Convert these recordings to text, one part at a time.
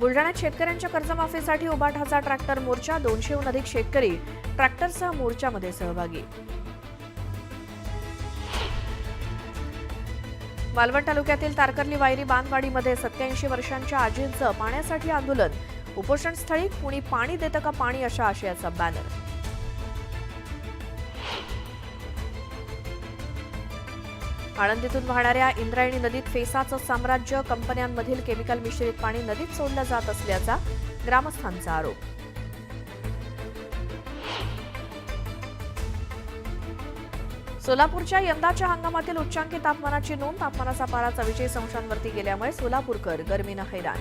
बुलढाण्यात शेतकऱ्यांच्या कर्जमाफीसाठी उभाटाचा ट्रॅक्टर मोर्चा, 200हून अधिक शेतकरी ट्रॅक्टरसह मोर्चामध्ये सहभागी. मालवण तालुक्यातील तारकर्ली वायरी बांधवाडीमध्ये 87 वर्षांच्या आजींचं पाण्यासाठी आंदोलन. उपोषणस्थळी कुणी पाणी देतं का पाणी अशा आशयाचा बॅनर. आळंदीतून वाहणाऱ्या इंद्रायणी नदीत फेसाचं साम्राज्य, कंपन्यांमधील केमिकल मिश्रित पाणी नदीत सोडलं जात असल्याचा ग्रामस्थांचा आरोप. सोलापूरच्या यंदाच्या हंगामातील उच्चांकी तापमानाची नोंद. तापमानाचा पारा 44 अंशांवरती गेल्यामुळे सोलापूरकर गरमीनं हैराण.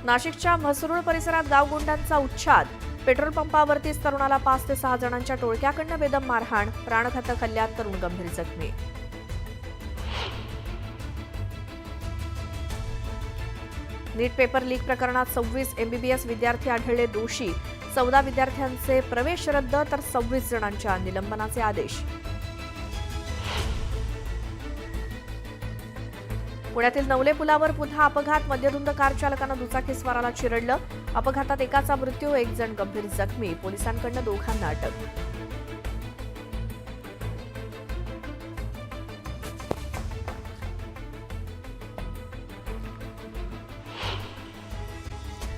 नाशिकच्या म्हसरूळ परिसरात गावगुंडांचा उच्छाद. पेट्रोल पंपावरतीच तरुणाला 5 ते 6 जणांच्या टोळक्याकडनं बेदम मारहाण. प्राणघातक हल्ल्यात तरुण गंभीर जखमी. नीट पेपर लीक प्रकरणात 26 MBBS विद्यार्थी आढळले दोषी. 14 विद्यार्थ्यांचे प्रवेश रद्द तर 26 जणांच्या निलंबनाचे आदेश. पुण्यातील नवले पुलावर पुन्हा अपघात. मद्यधुंद कार चालकानं दुचाकीस्वाराला चिरडलं. अपघातात एकाचा मृत्यू, 1 जण गंभीर जखमी. पोलिसांकडून दोघांना अटक.